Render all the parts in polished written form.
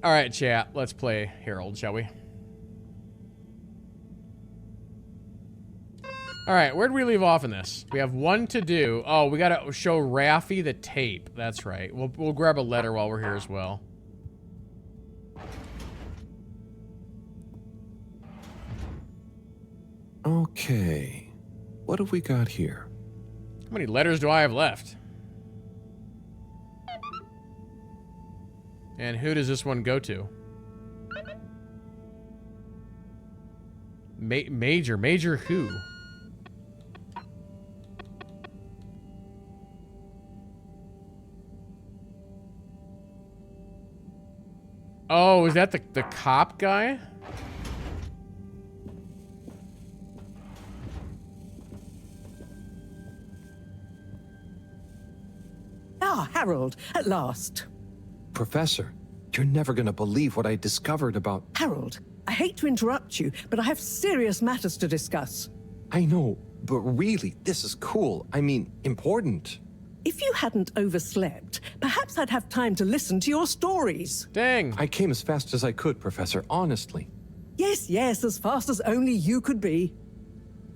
All right, chat. Let's play Harold, shall we? All right, where did we leave off in this? We have one to do. Oh, we gotta show Raffi the tape. That's right. We'll grab a letter while we're here as well. Okay, what have we got here? How many letters do I have left? And who does this one go to? Major who? Oh, is that the cop guy? Ah, Harold, at last. Professor, you're never gonna believe what I discovered about... Harold, I hate to interrupt you, but I have serious matters to discuss. I know, but really, this is cool. I mean, important. If you hadn't overslept, perhaps I'd have time to listen to your stories. Dang. I came as fast as I could, Professor, honestly. Yes, yes, as fast as only you could be.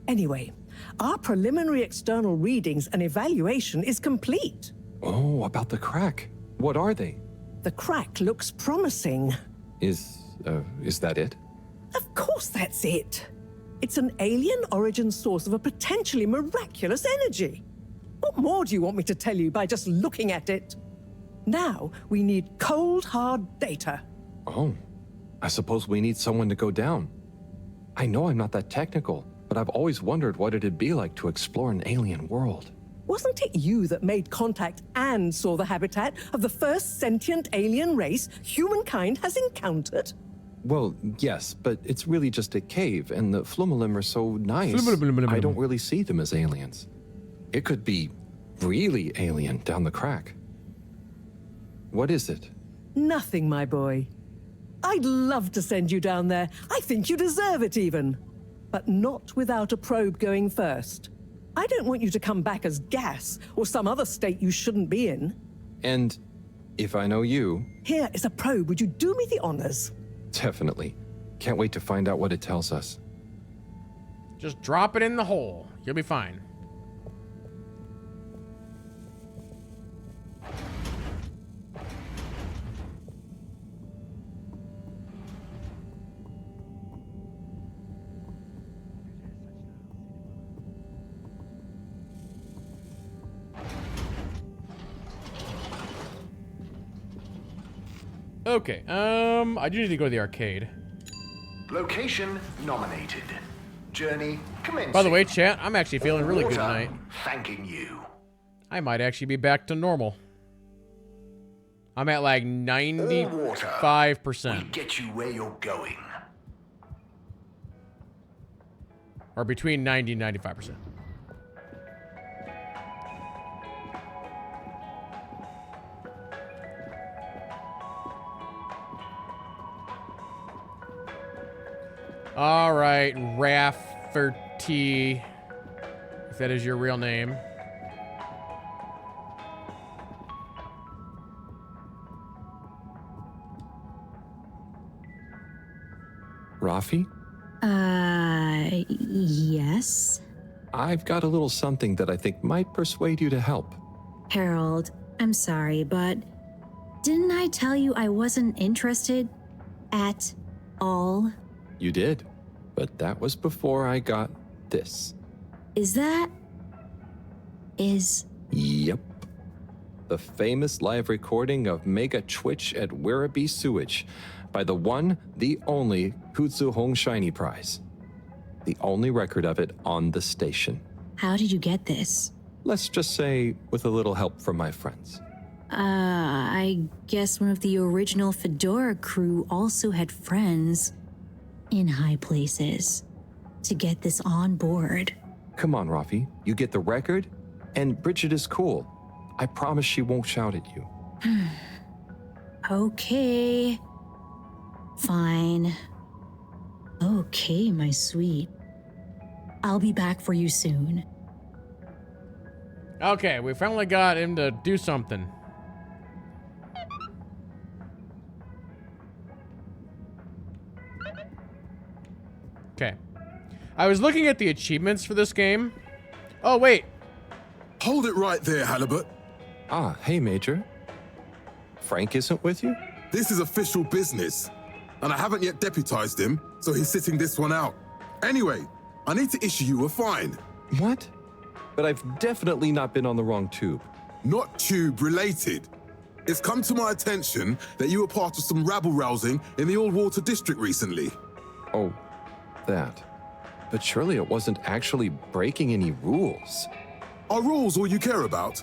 Anyway, our preliminary external readings and evaluation is complete. Oh, about the crack. What are they? The crack looks promising. Is that it? Of course that's it. It's an alien origin source of a potentially miraculous energy. What more do you want me to tell you by just looking at it? Now, we need cold, hard data. Oh, I suppose we need someone to go down. I know I'm not that technical, but I've always wondered what it'd be like to explore an alien world. Wasn't it you that made contact and saw the habitat of the first sentient alien race humankind has encountered? Well, yes, but it's really just a cave, and the Flumalim are so nice, I don't really see them as aliens. It could be really alien down the crack. What is it? Nothing, my boy. I'd love to send you down there. I think you deserve it even. But not without a probe going first. I don't want you to come back as gas or some other state you shouldn't be in. And if I know you... Here is a probe. Would you do me the honors? Definitely. Can't wait to find out what it tells us. Just drop it in the hole. You'll be fine. Okay, I do need to go to the arcade. Location nominated. Journey commencing. By the way, chat, I'm actually feeling really good Water tonight. Thanking you. I might actually be back to normal. I'm at like 95%. We get you where you're going. Or between 90 and 95%. All right, Rafferty, if that is your real name. Raffi? Yes? I've got a little something that I think might persuade you to help. Harold, I'm sorry, but didn't I tell you I wasn't interested at all? You did, but that was before I got this. Yep. The famous live recording of Mega Twitch at Werribee Sewage by the one, the only Kutsu Hong Shiny Prize. The only record of it on the station. How did you get this? Let's just say with a little help from my friends. I guess one of the original Fedora crew also had friends in high places to get this on board. Come on, Raffi. You get the record, and Bridget is cool. I promise she won't shout at you. Okay. Fine. Okay, my sweet. I'll be back for you soon. Okay, we finally got him to do something. Okay. I was looking at the achievements for this game. Oh, wait. Hold it right there, Halibut. Ah, hey, Major. Frank isn't with you? This is official business, and I haven't yet deputized him, so he's sitting this one out. Anyway, I need to issue you a fine. What? But I've definitely not been on the wrong tube. Not tube related. It's come to my attention that you were part of some rabble-rousing in the Old Water District recently. Oh, that. But surely it wasn't actually breaking any rules. Are rules all you care about?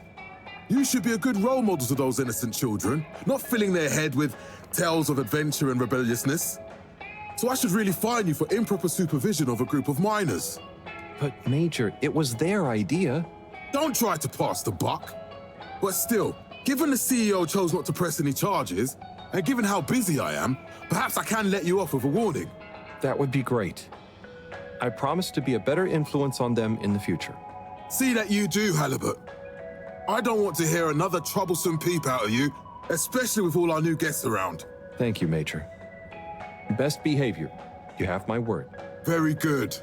You should be a good role model to those innocent children, not filling their head with tales of adventure and rebelliousness. So I should really fine you for improper supervision of a group of minors. But Major, it was their idea. Don't try to pass the buck. But still, given the CEO chose not to press any charges, and given how busy I am, perhaps I can let you off with a warning. That would be great. I promise to be a better influence on them in the future. See that you do, Halibut. I don't want to hear another troublesome peep out of you, especially with all our new guests around. Thank you, Major. Best behavior. You have my word. Very good.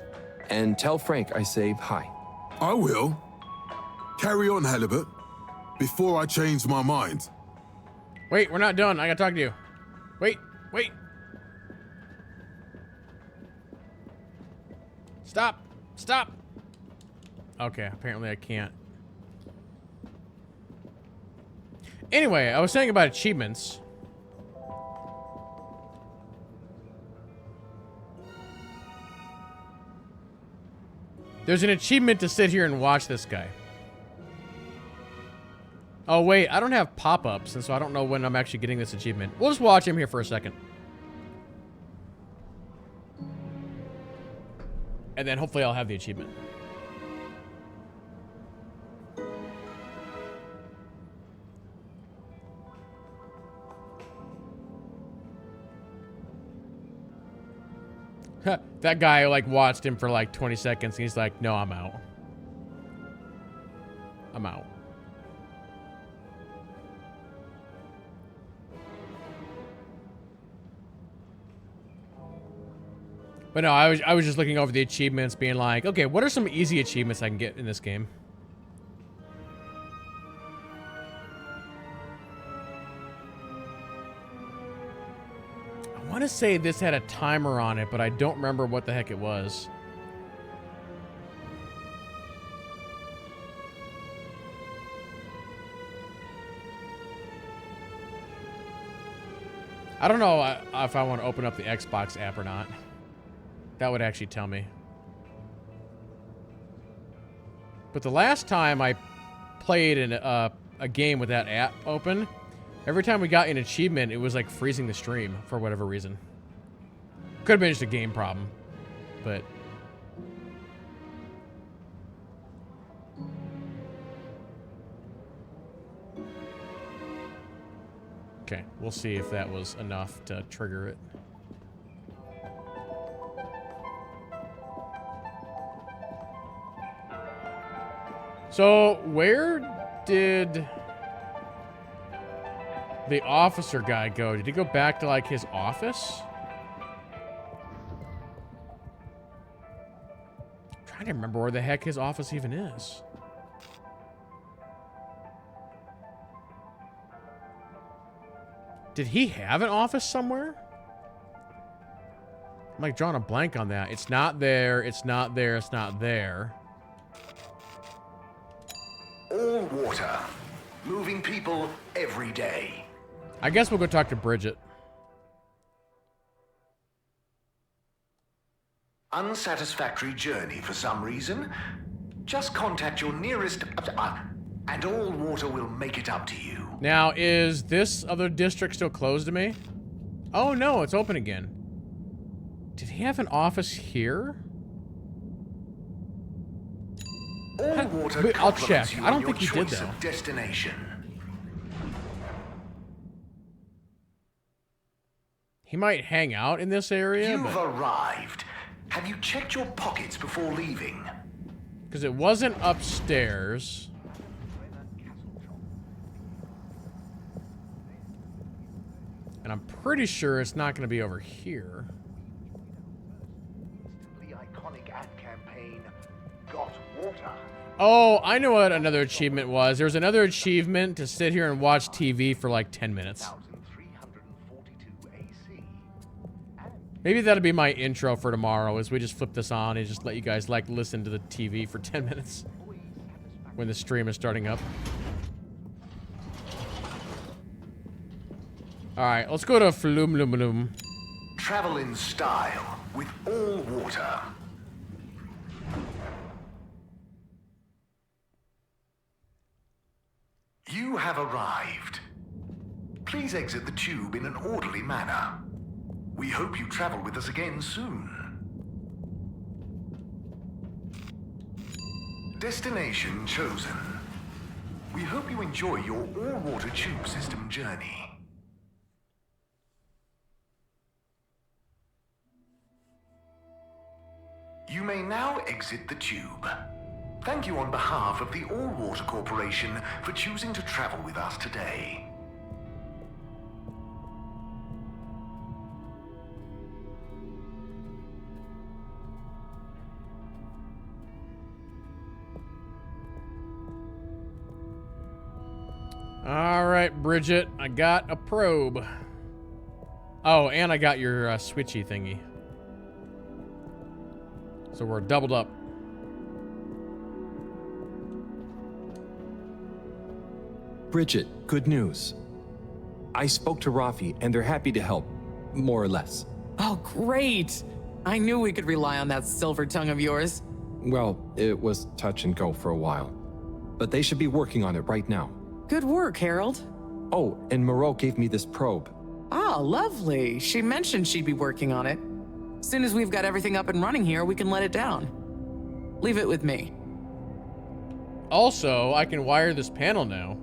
And tell Frank I say hi. I will. Carry on, Halibut, before I change my mind. Wait, we're not done. I gotta talk to you. Wait, wait. Stop. Stop. Okay, apparently I can't. Anyway, I was saying about achievements. There's an achievement to sit here and watch this guy. Oh, wait, I don't have pop-ups, and so I don't know when I'm actually getting this achievement. We'll just watch him here for a second. And then hopefully I'll have the achievement. That guy, like, watched him for, like, 20 seconds, and he's like, no, I'm out. I'm out. But no, I was just looking over the achievements, being like, okay, what are some easy achievements I can get in this game? I want to say this had a timer on it, but I don't remember what the heck it was. I don't know if I want to open up the Xbox app or not. That would actually tell me. But the last time I played a game with that app open, every time we got an achievement, it was like freezing the stream for whatever reason. Could have been just a game problem, but... Okay, we'll see if that was enough to trigger it. So, where did the officer guy go? Did he go back to, like, his office? I'm trying to remember where the heck his office even is. Did he have an office somewhere? I'm, like, drawing a blank on that. It's not there, it's not there, it's not there. All water. Moving people every day. I guess we'll go talk to Bridget. Unsatisfactory journey for some reason? Just contact your nearest... and all water will make it up to you. Now, is this other district still closed to me? Oh, no, it's open again. Did he have an office here? All water Wait, I'll compliments check. you I don't on your think he did, choice though. of destination. He might hang out in this area, You've arrived. Have you checked your pockets before leaving? because it wasn't upstairs. And I'm pretty sure it's not going to be over here. Oh, I know what another achievement was. There was another achievement to sit here and watch TV for like 10 minutes. 1342 AC. Maybe that'll be my intro for tomorrow, is we just flip this on and just let you guys like listen to the TV for 10 minutes when the stream is starting up. Alright, let's go to Flum. Travel in style with all water. You have arrived. Please exit the tube in an orderly manner. We hope you travel with us again soon. Destination chosen. We hope you enjoy your all-water tube system journey. You may now exit the tube. Thank you on behalf of the All Water Corporation for choosing to travel with us today. Alright, Bridget, I got a probe. Oh, and I got your switchy thingy. So we're doubled up. Bridget, good news. I spoke to Rafi, and they're happy to help, more or less. Oh, great. I knew we could rely on that silver tongue of yours. Well, it was touch and go for a while. But they should be working on it right now. Good work, Harold. Oh, and Moreau gave me this probe. Ah, lovely. She mentioned she'd be working on it. As soon as we've got everything up and running here, we can let it down. Leave it with me. Also, I can wire this panel now.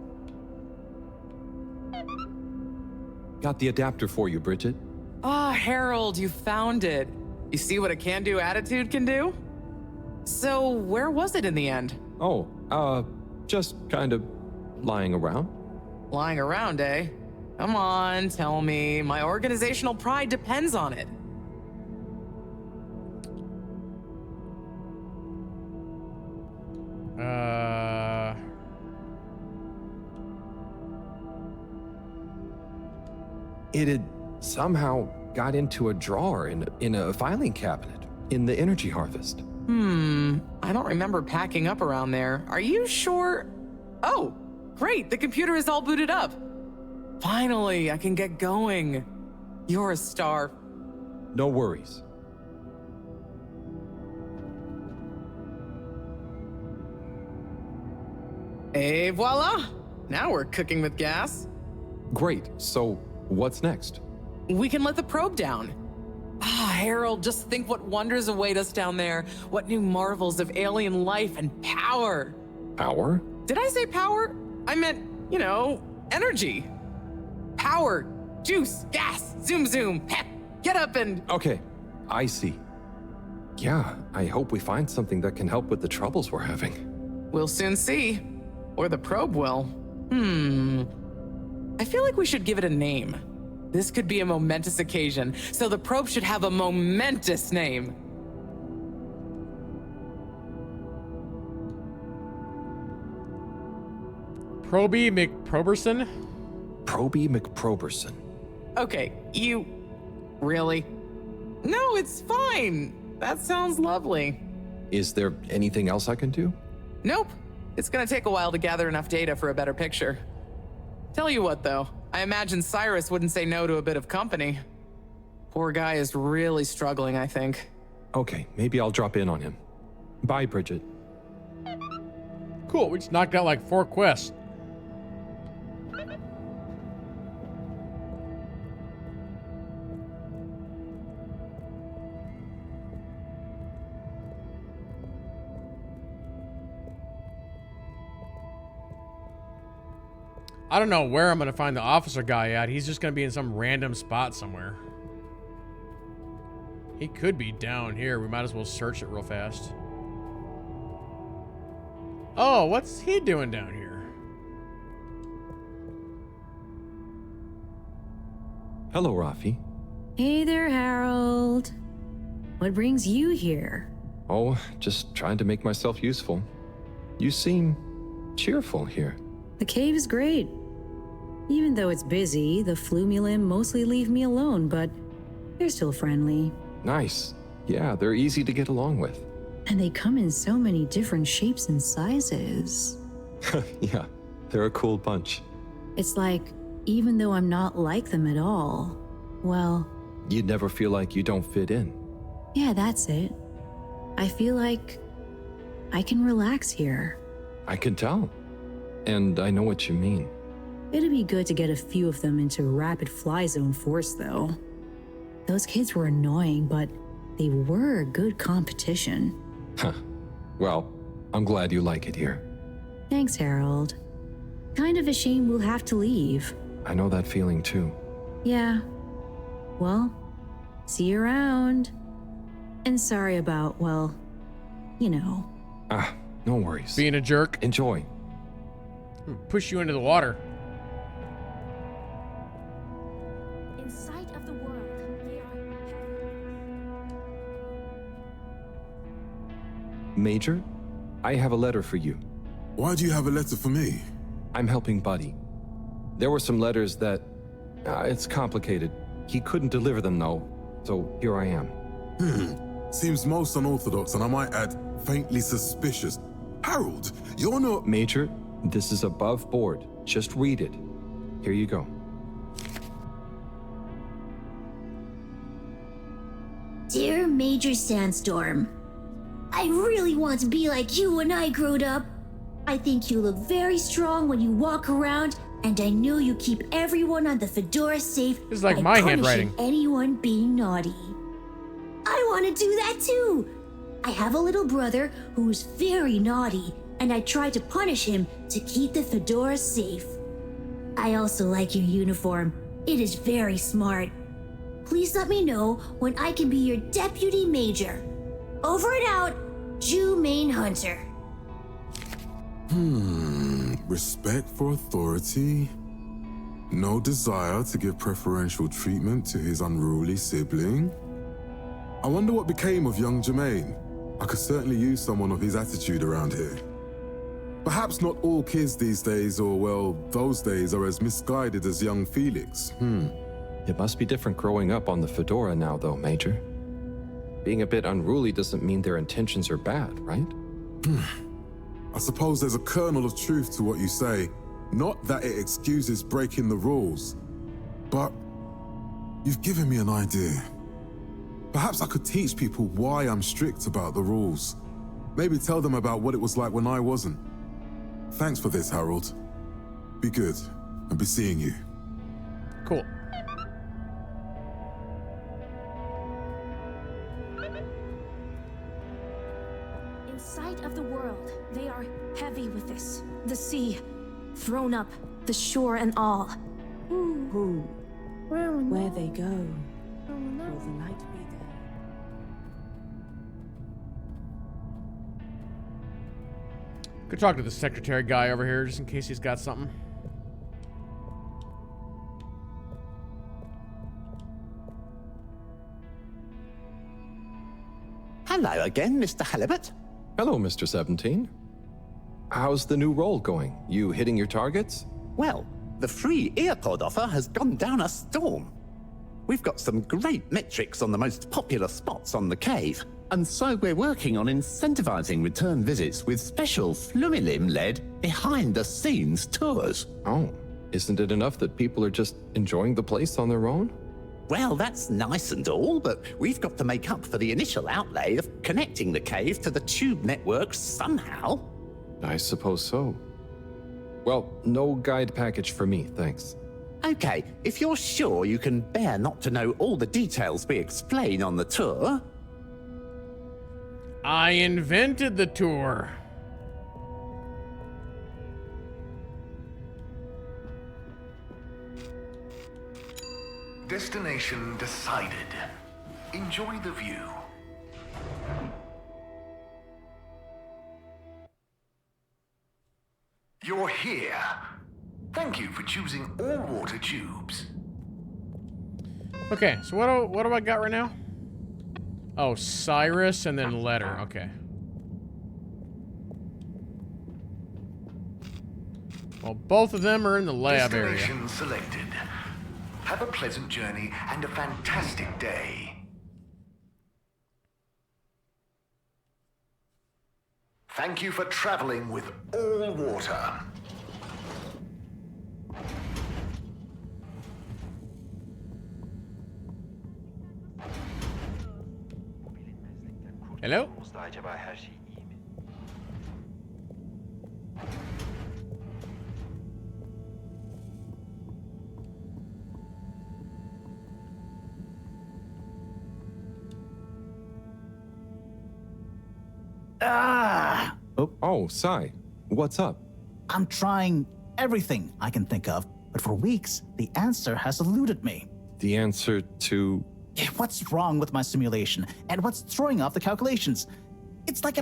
Got the adapter for you, Bridget. Ah, Harold, you found it. You see what a can-do attitude can do? So, where was it in the end? Oh, just kind of lying around. Lying around, eh? Come on, tell me. My organizational pride depends on it. It had somehow got into a drawer in a filing cabinet in the energy harvest. I don't remember packing up around there. Are you sure? Oh, great, the computer is all booted up. Finally, I can get going. You're a star. No worries. Et voila! Now we're cooking with gas. Great, so what's next? We can let the probe down. Ah, Harold, just think what wonders await us down there. What new marvels of alien life and power. Power? Did I say power? I meant, you know, energy. Power, juice, gas, zoom zoom, pep, get up and... Okay, I see. Yeah, I hope we find something that can help with the troubles we're having. We'll soon see. Or the probe will. I feel like we should give it a name. This could be a momentous occasion, so the probe should have a momentous name. Proby McProberson? Proby McProberson. Okay, you... Really? No, it's fine. That sounds lovely. Is there anything else I can do? Nope. It's gonna take a while to gather enough data for a better picture. Tell you what, though. I imagine Cyrus wouldn't say no to a bit of company. Poor guy is really struggling, I think. Okay, maybe I'll drop in on him. Bye, Bridget. Cool, we just knocked out like 4 quests. I don't know where I'm gonna find the officer guy at. He's just gonna be in some random spot somewhere. He could be down here. We might as well search it real fast. Oh, what's he doing down here? Hello, Rafi. Hey there, Harold. What brings you here? Oh, just trying to make myself useful. You seem cheerful here. The cave is great. Even though it's busy, the Flumilim mostly leave me alone, but they're still friendly. Nice. Yeah, they're easy to get along with. And they come in so many different shapes and sizes. Yeah, they're a cool bunch. It's like, even though I'm not like them at all, well... You'd never feel like you don't fit in. Yeah, that's it. I feel like I can relax here. I can tell. And I know what you mean. It'd be good to get a few of them into rapid fly zone force, though. Those kids were annoying, but they were good competition. Huh. Well, I'm glad you like it here. Thanks, Harold. Kind of a shame we'll have to leave. I know that feeling too. Yeah. Well, see you around. And sorry about, well, you know. Ah, no worries. Being a jerk. Enjoy. Push you into the water. In sight of the world, they are Major, I have a letter for you. Why do you have a letter for me? I'm helping Buddy. There were some letters that... it's complicated. He couldn't deliver them, though, so here I am. Seems most unorthodox, and I might add, faintly suspicious. Harold, you're not... Major, this is above board. Just read it. Here you go. Dear Major Sandstorm, I really want to be like you when I growed up. I think you look very strong when you walk around, and I know you keep everyone on the Fedora safe This is like by my punishing handwriting. anyone being naughty. I want to do that too. I have a little brother who's very naughty, and I try to punish him to keep the Fedora safe. I also like your uniform. It is very smart. Please let me know when I can be your deputy major. Over and out, Jew Main Hunter. Respect for authority. No desire to give preferential treatment to his unruly sibling. I wonder what became of young Jermaine. I could certainly use someone of his attitude around here. Perhaps not all kids these days, or well, those days, are as misguided as young Felix. It must be different growing up on the Fedora now, though, Major. Being a bit unruly doesn't mean their intentions are bad, right? I suppose there's a kernel of truth to what you say. Not that it excuses breaking the rules, but you've given me an idea. Perhaps I could teach people why I'm strict about the rules. Maybe tell them about what it was like when I wasn't. Thanks for this, Harold. Be good, and be seeing you. Cool. in sight of the world. They are heavy with this. The sea, thrown up, the shore and all. Where they go, will the light be there? Could talk to the secretary guy over here just in case he's got something. Hello again, Mr. Halibut. Hello, Mr. 17. How's the new role going? You hitting your targets? Well, the free earpod offer has gone down a storm. We've got some great metrics on the most popular spots on the cave, and so we're working on incentivizing return visits with special Flumilim-led behind-the-scenes tours. Oh, isn't it enough that people are just enjoying the place on their own? Well, that's nice and all, but we've got to make up for the initial outlay of connecting the cave to the tube network somehow. I suppose so. Well, no guide package for me, thanks. Okay, if you're sure you can bear not to know all the details we explain on the tour. I invented the tour. Destination decided. Enjoy the view. You're here. Thank you for choosing all water tubes. Okay, so what do I got right now? Oh, Cyrus and then letter. Okay. Well, both of them are in the lab area. Destination selected. Have a pleasant journey and a fantastic day. Thank you for traveling with all water. Hello? Ah! Oh, Sai. What's up? I'm trying everything I can think of, but for weeks, the answer has eluded me. The answer to... What's wrong with my simulation, and what's throwing off the calculations? It's like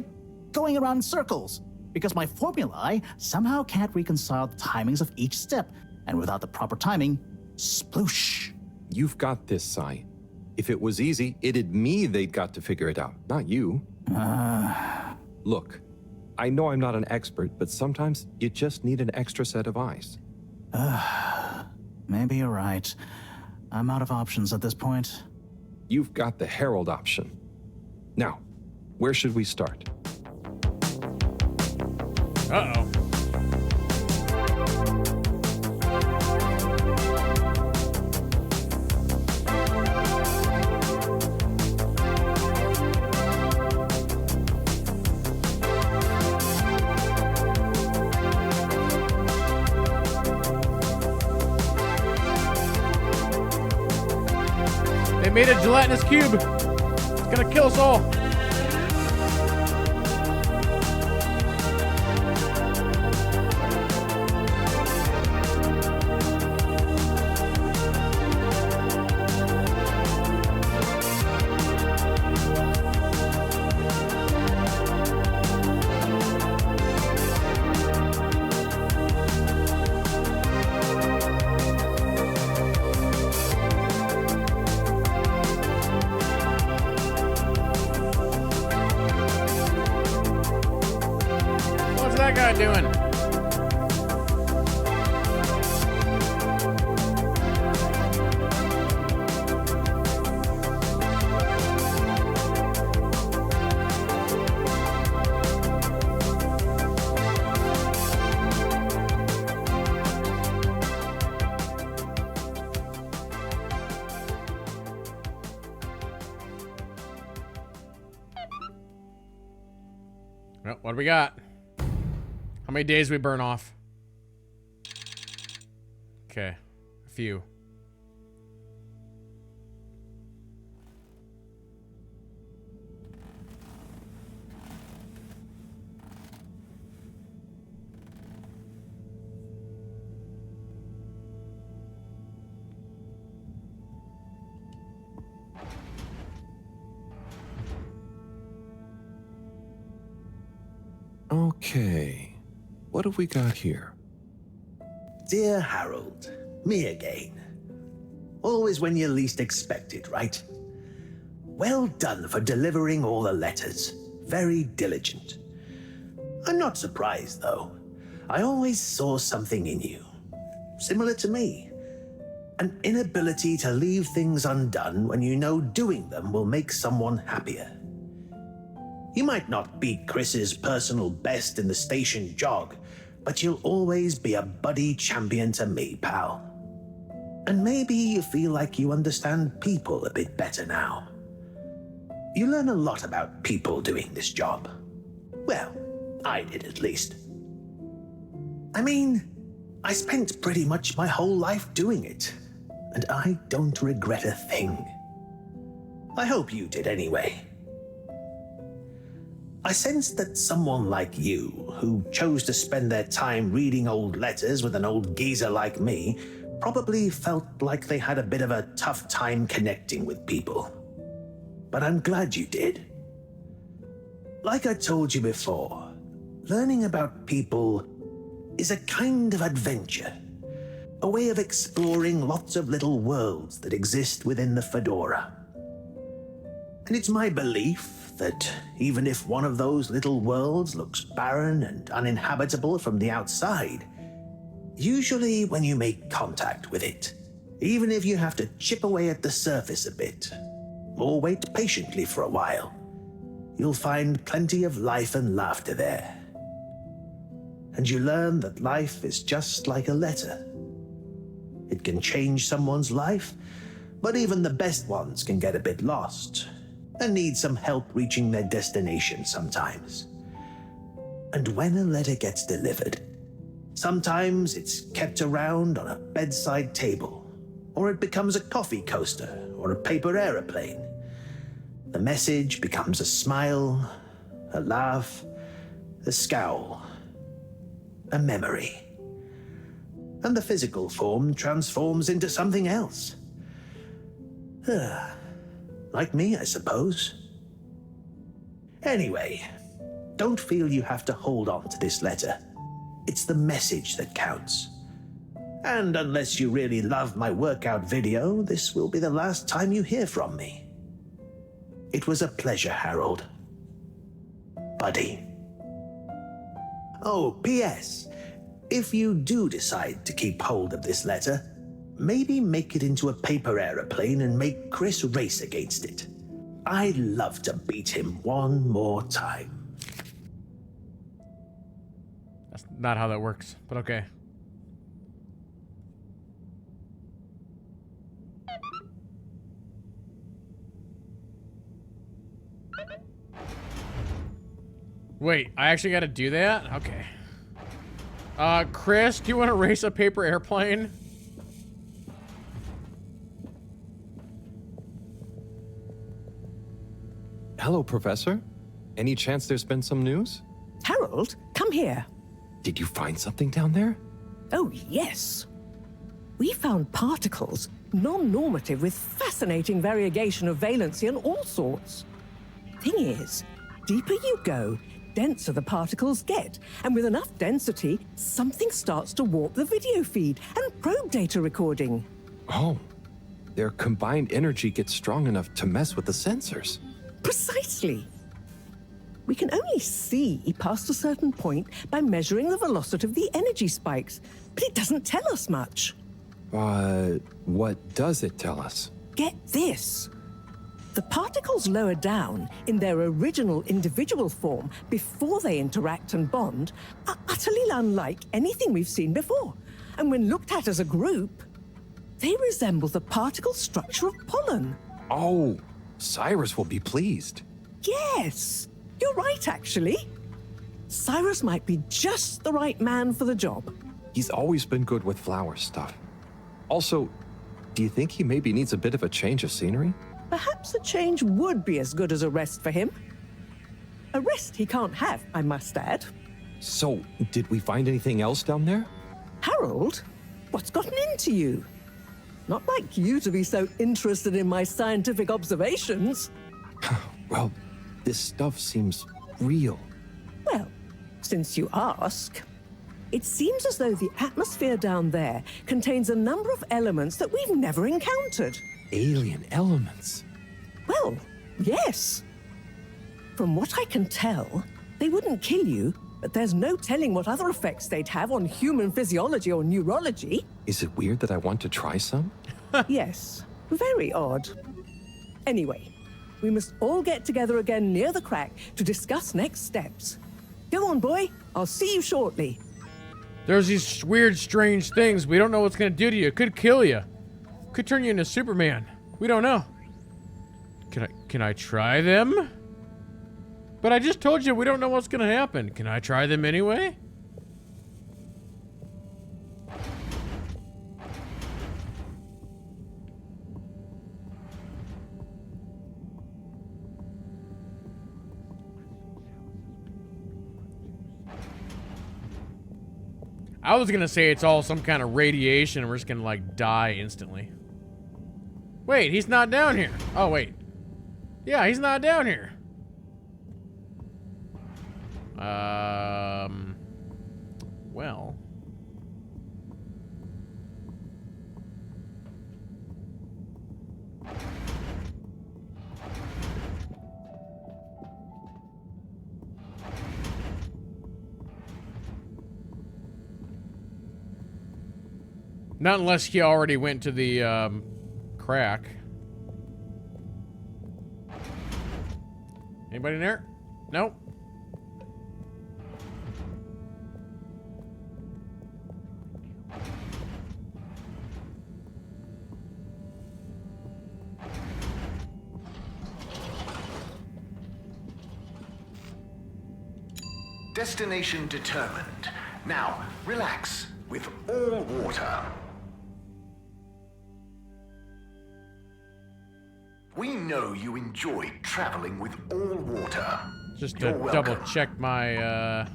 going around in circles, because my formulae somehow can't reconcile the timings of each step, and without the proper timing, sploosh. You've got this, Sai. If it was easy, it'd me they'd got to figure it out, not you. Look, I know I'm not an expert, but sometimes you just need an extra set of eyes. Maybe you're right. I'm out of options at this point. You've got the Herald option. Now, where should we start? Uh-oh. They made a gelatinous cube. It's gonna kill us all. What's that guy doing? Well, what do we got? How many days we burn off? Okay, a few. Okay, what have we got here? Dear Harold, me again. Always when you least expect it, right? Well done for delivering all the letters. Very diligent. I'm not surprised, though. I always saw something in you. Similar to me. An inability to leave things undone when you know doing them will make someone happier. You might not beat Chris's personal best in the station jog, but you'll always be a buddy champion to me, pal. And maybe you feel like you understand people a bit better now. You learn a lot about people doing this job. Well, I did at least. I mean, I spent pretty much my whole life doing it, and I don't regret a thing. I hope you did anyway. I sensed that someone like you, who chose to spend their time reading old letters with an old geezer like me, probably felt like they had a bit of a tough time connecting with people. But I'm glad you did. Like I told you before, learning about people is a kind of adventure, a way of exploring lots of little worlds that exist within the Fedora. And it's my belief that even if one of those little worlds looks barren and uninhabitable from the outside, Usually when you make contact with it, even if you have to chip away at the surface a bit, or wait patiently for a while, you'll find plenty of life and laughter there. And you learn that life is just like a letter. It can change someone's life, but even the best ones can get a bit lost and need some help reaching their destination sometimes. And when a letter gets delivered, sometimes it's kept around on a bedside table, or it becomes a coffee coaster or a paper aeroplane. The message becomes a smile, a laugh, a scowl, a memory. And the physical form transforms into something else. Like me, I suppose. Anyway, don't feel you have to hold on to this letter. It's the message that counts. And unless you really love my workout video, this will be the last time you hear from me. It was a pleasure, Harold. Buddy. Oh, P.S. If you do decide to keep hold of this letter, maybe make it into a paper aeroplane and make Chris race against it. I'd love to beat him one more time. That's not how that works, but okay. Wait, I actually gotta do that? Okay. Chris, do you want to race a paper airplane? Hello, Professor. Any chance there's been some news? Harold, come here. Did you find something down there? Oh, yes. We found particles, non-normative with fascinating variegation of valency and all sorts. Thing is, deeper you go, denser the particles get, and with enough density, something starts to warp the video feed and probe data recording. Oh, their combined energy gets strong enough to mess with the sensors. Precisely. We can only see past a certain point by measuring the velocity of the energy spikes, but it doesn't tell us much. What does it tell us? Get this. The particles lower down in their original individual form before they interact and bond are utterly unlike anything we've seen before. And when looked at as a group, they resemble the particle structure of pollen. Oh, Cyrus will be pleased. Yes, you're right, actually. Cyrus might be just the right man for the job. He's always been good with flower stuff. Also, do you think he maybe needs a bit of a change of scenery? Perhaps a change would be as good as a rest for him. A rest he can't have, I must add. So, did we find anything else down there? Harold, what's gotten into you? Not like you to be so interested in my scientific observations. Well, this stuff seems real. Well, since you ask, it seems as though the atmosphere down there contains a number of elements that we've never encountered. Alien elements? Well, yes. From what I can tell, they wouldn't kill you, but there's no telling what other effects they'd have on human physiology or neurology. Is it weird that I want to try some? Yes, very odd. Anyway, we must all get together again near the crack to discuss next steps. Go on, boy. I'll see you shortly. There's these weird, strange things. We don't know what's gonna do to you. It could kill you. Could turn you into Superman. We don't know. Can I try them? But I just told you we don't know what's gonna happen. Can I try them anyway? I was gonna say it's all some kind of radiation and we're just gonna like die instantly. Wait, he's not down here. Oh, wait. Yeah, he's not down here. Well. Not unless he already went to the crack. Anybody in there? Nope. Destination determined. Now, relax with all water. We know you enjoy traveling with all water. Just to double check my,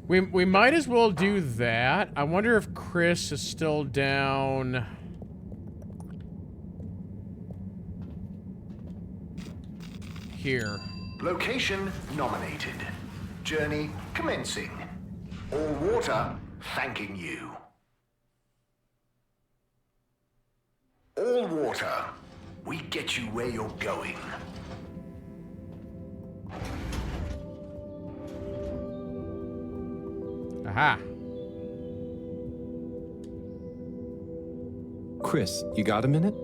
We might as well do that. I wonder if Chris is still down... here. Location nominated. Journey commencing. All water thanking you. All water, we get you where you're going. Aha. Chris, you got a minute?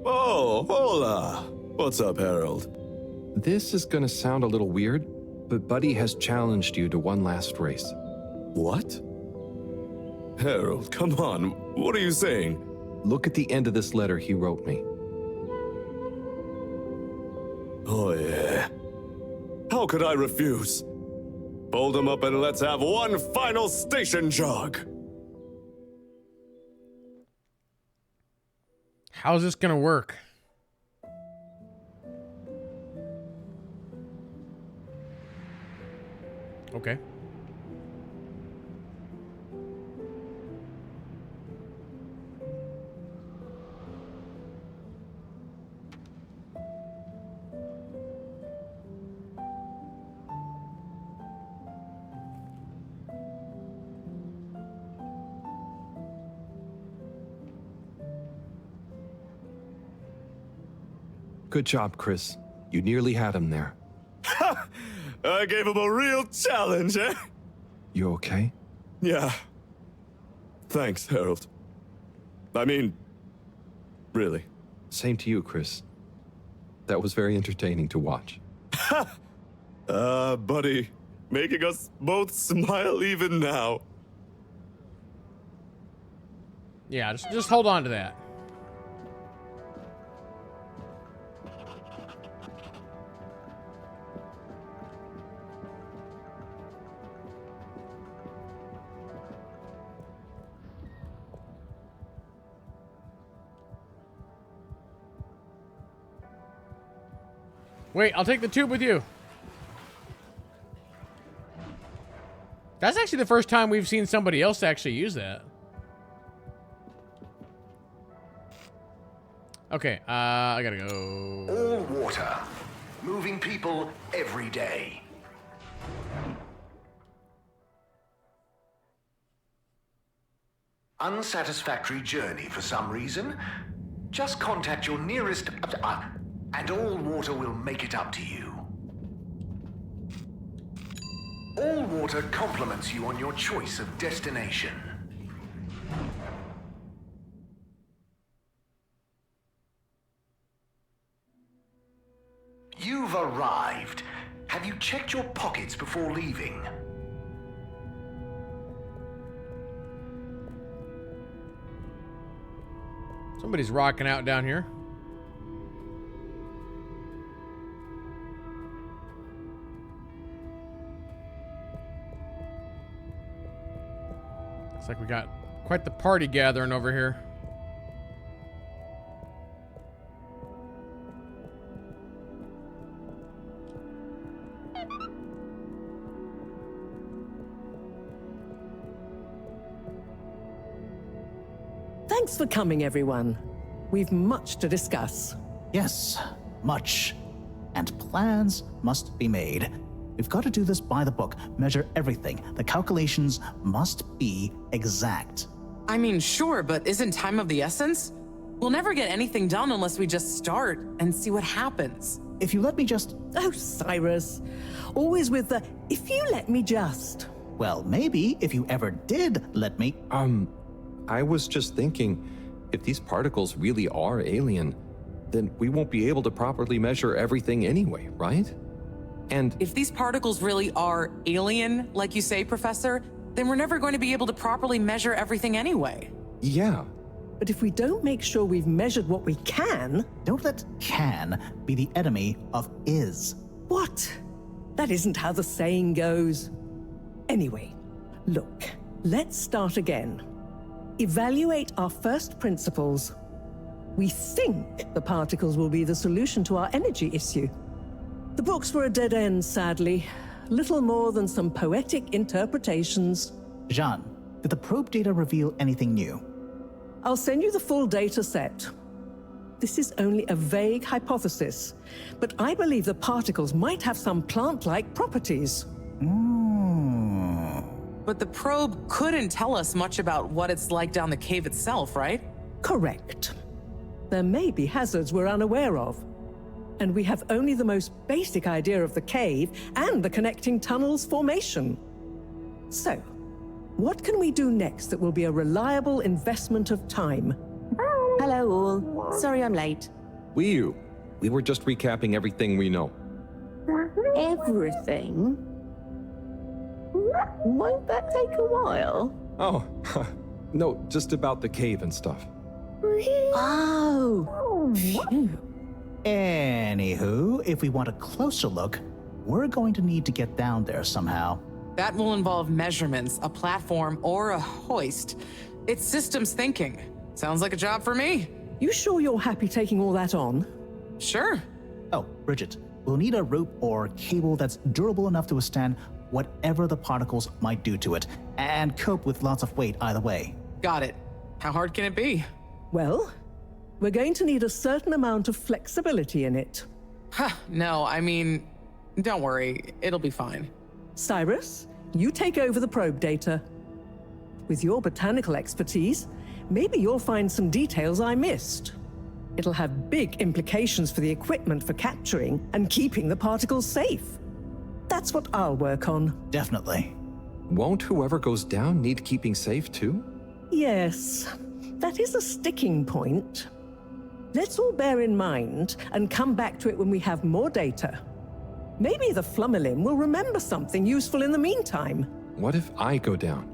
Oh, hola. What's up, Harold? This is gonna sound a little weird, but Buddy has challenged you to one last race. What? Harold, come on. What are you saying? Look at the end of this letter he wrote me. Oh, yeah. How could I refuse? Fold them up and let's have one final station jog. How's this gonna work? Okay. Good job, Chris. You nearly had him there. I gave him a real challenge, eh? You okay? Yeah. Thanks, Harold. I mean, really. Same to you, Chris. That was very entertaining to watch. Buddy, making us both smile even now. Yeah, just hold on to that. Wait, I'll take the tube with you. That's actually the first time we've seen somebody else actually use that. Okay, I gotta go. All water. Moving people every day. Unsatisfactory journey for some reason? Just contact your nearest... and all water will make it up to you. All water compliments you on your choice of destination. You've arrived. Have you checked your pockets before leaving? Somebody's rocking out down here. Looks like we got quite the party gathering over here. Thanks for coming, everyone. We've much to discuss. Yes, much. And plans must be made. We've got to do this by the book, measure everything. The calculations must be exact. I mean, sure, but isn't time of the essence? We'll never get anything done unless we just start and see what happens. if you let me just... Oh, Cyrus. Always with the, if you let me just. Well, maybe if you ever did let me... I was just thinking, if these particles really are alien, then we won't be able to properly measure everything anyway, right? And If these particles really are alien, like you say, Professor, then we're never going to be able to properly measure everything anyway. yeah, But if we don't make sure we've measured what we can... Don't let can be the enemy of is. What? That isn't how the saying goes. Anyway, look, let's start again. Evaluate our first principles. We think the particles will be the solution to our energy issue. The books were a dead end, sadly. Little more than some poetic interpretations. Jean, did the probe data reveal anything new? I'll send you the full data set. This is only a vague hypothesis, but I believe the particles might have some plant-like properties. But the probe couldn't tell us much about what it's like down the cave itself, right? Correct. There may be hazards we're unaware of, and we have only the most basic idea of the cave and the connecting tunnels formation. So, what can we do next that will be a reliable investment of time? Hello all. Sorry I'm late. we were just recapping everything we know. Everything? Won't that take a while? Oh, no, just about the cave and stuff. Oh. Phew. Anywho, if we want a closer look, we're going to need to get down there somehow. That will involve measurements, a platform, or a hoist. It's systems thinking. Sounds like a job for me. You sure you're happy taking all that on? Sure. Oh, Bridget, we'll need a rope or cable that's durable enough to withstand whatever the particles might do to it, and cope with lots of weight either way. Got it. How hard can it be? Well, we're going to need a certain amount of flexibility in it. No, I mean, don't worry. It'll be fine. Cyrus, you take over the probe data. With your botanical expertise, maybe you'll find some details I missed. It'll have big implications for the equipment for capturing and keeping the particles safe. That's what I'll work on. Definitely. Won't whoever goes down need keeping safe too? Yes, that is a sticking point. Let's all bear in mind and come back to it when we have more data. Maybe the Flummerlim will remember something useful in the meantime. What if I go down?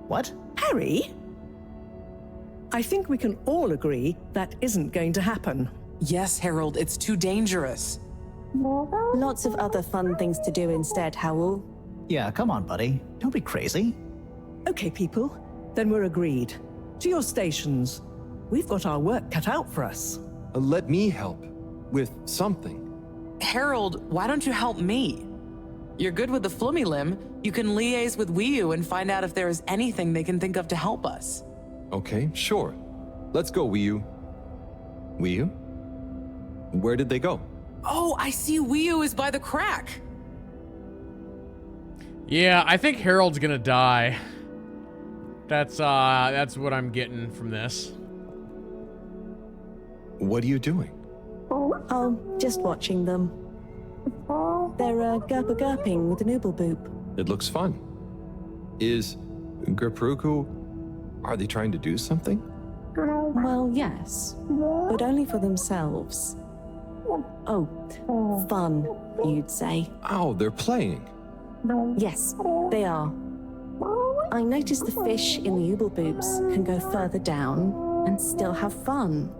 What? Harry? I think we can all agree that isn't going to happen. Yes, Harold, it's too dangerous. Lots of other fun things to do instead, Howell. Yeah, come on, buddy. Don't be crazy. Okay, people, then we're agreed. To your stations. We've got our work cut out for us. Let me help with something. Harold, why don't you help me? You're good with the Flummerlim. You can liaise with Wiyu and find out if there is anything they can think of to help us. Okay, sure. Let's go, Wiyu. Wiyu? Where did they go? Oh, I see Wiyu is by the crack. Yeah, I think Harold's gonna die. That's what I'm getting from this. What are you doing? Oh, just watching them. They're gurping with an ooble boop. It looks fun. Is Gerpruku... Are they trying to do something? Well, yes, but only for themselves. Oh, fun, you'd say. Oh, they're playing. Yes, they are. I noticed the fish in the ooble boobs can go further down and still have fun.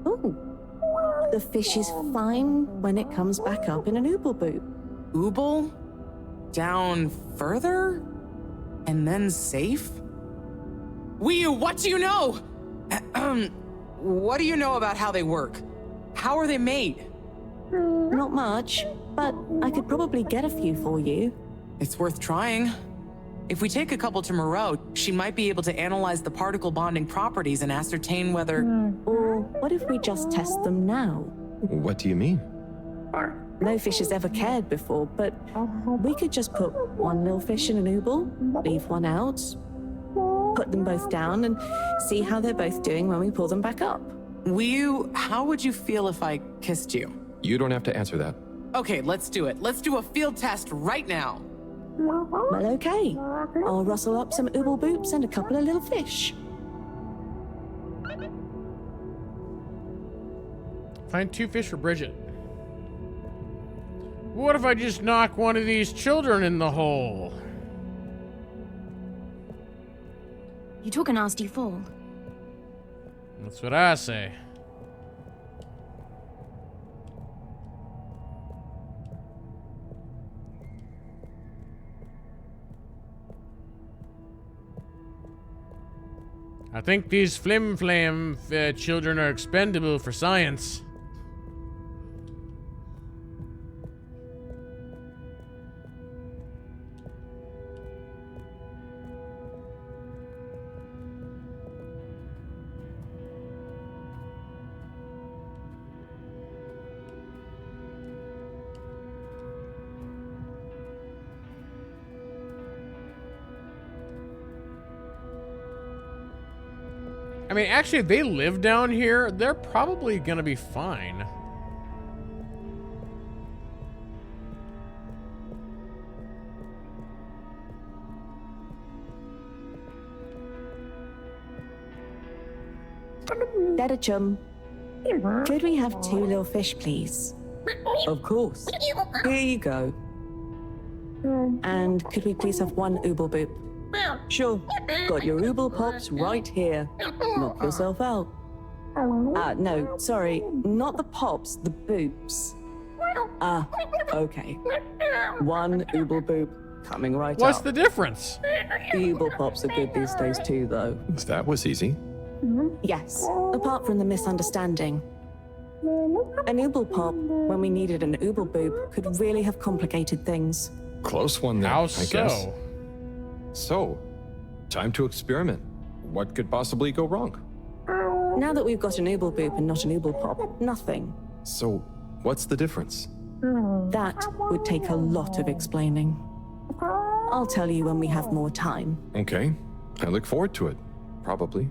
Oh, the fish is fine when it comes back up in an ooble boob. Ooble? Down further? And then safe? Wiyu, what do you know? What do you know about how they work? How are they made? Not much, but I could probably get a few for you. It's worth trying. If we take a couple to Moreau, she might be able to analyze the particle bonding properties and ascertain whether... Or what if we just test them now? What do you mean? No fish has ever cared before, but we could just put one little fish in an ooble, leave one out, put them both down, and see how they're both doing when we pull them back up. Wiyu, how would you feel if I kissed you? You don't have to answer that. Okay, let's do it. Let's do a field test right now. Well, okay. I'll rustle up some ooble boops and a couple of little fish. Find 2 fish for Bridget. What if I just knock one of these children in the hole? You took a nasty fall. That's what I say. I think these flim-flam children are expendable for science. I mean, actually, if they live down here, they're probably gonna be fine. Dadda chum. Could we have 2 little fish, please? Of course. Here you go. And could we please have 1 ooble boop? Sure. Got your ooble pops right here. Knock yourself out. No, sorry. Not the pops, the boops. Okay. 1 ooble boop coming right up. What's the difference? The ooble pops are good these days too, though. That was easy. Yes, apart from the misunderstanding. An ooble pop, when we needed an ooble boop, could really have complicated things. Close one there, How I guess. so? So, time to experiment. What could possibly go wrong? Now that we've got an ooble boop and not an ooble pop, nothing. So, what's the difference? That would take a lot of explaining. I'll tell you when we have more time. Okay, I look forward to it. Probably.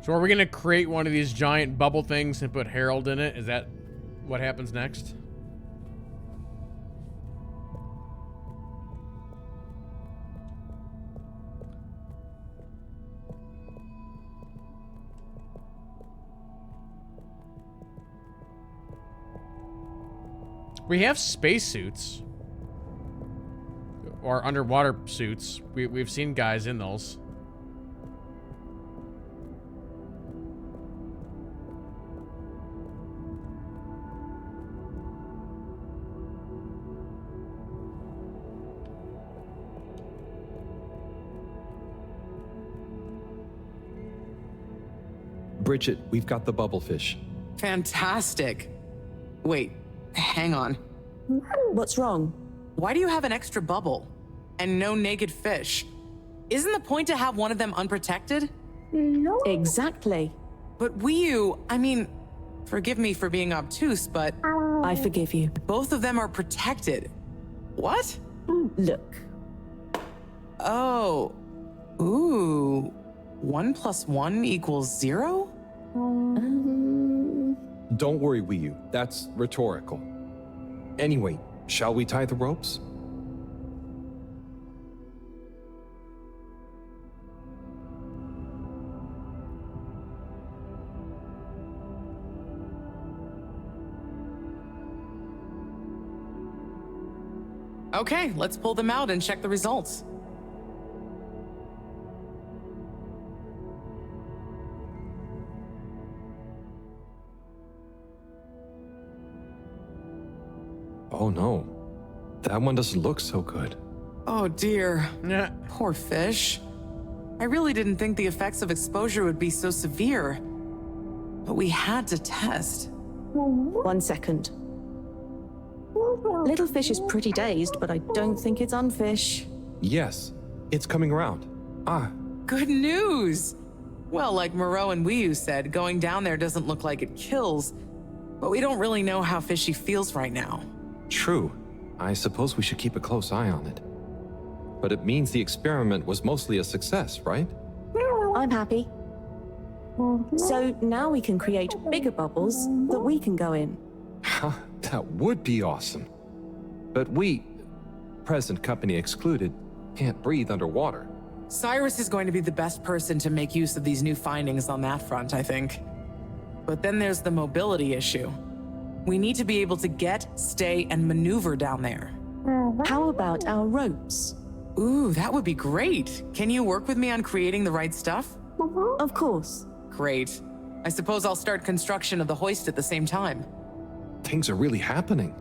So are we gonna create one of these giant bubble things and put Harold in it? Is that what happens next? We have spacesuits. Or underwater suits. We've seen guys in those. Bridget, we've got the bubblefish. Fantastic. Wait, hang on. What's wrong? Why do you have an extra bubble and no naked fish? Isn't the point to have one of them unprotected? Exactly. But I mean, forgive me for being obtuse, but I forgive you. Both of them are protected. What? Look. Oh. Ooh. 1 + 1 = 0? Don't worry, Wii U. That's rhetorical. Anyway, shall we tie the ropes? Okay, let's pull them out and check the results. Oh no, that one doesn't look so good. Oh dear. Yeah. Poor fish. I really didn't think the effects of exposure would be so severe. But we had to test. 1 second. Little fish is pretty dazed, but I don't think it's unfish. Yes, it's coming around. Ah, Good news! Well, like Moreau and Wiyu said, going down there doesn't look like it kills, but we don't really know how fishy feels right now. true. I suppose we should keep a close eye on it. But it means the experiment was mostly a success, right? I'm happy. So now we can create bigger bubbles that we can go in. That would be awesome. But we, present company excluded, can't breathe underwater. Cyrus is going to be the best person to make use of these new findings on that front, I think. But then there's the mobility issue. We need to be able to get, stay, and maneuver down there. How about our ropes? Ooh, that would be great. Can you work with me on creating the right stuff? Of course. Great. I suppose I'll start construction of the hoist at the same time. Things are really happening.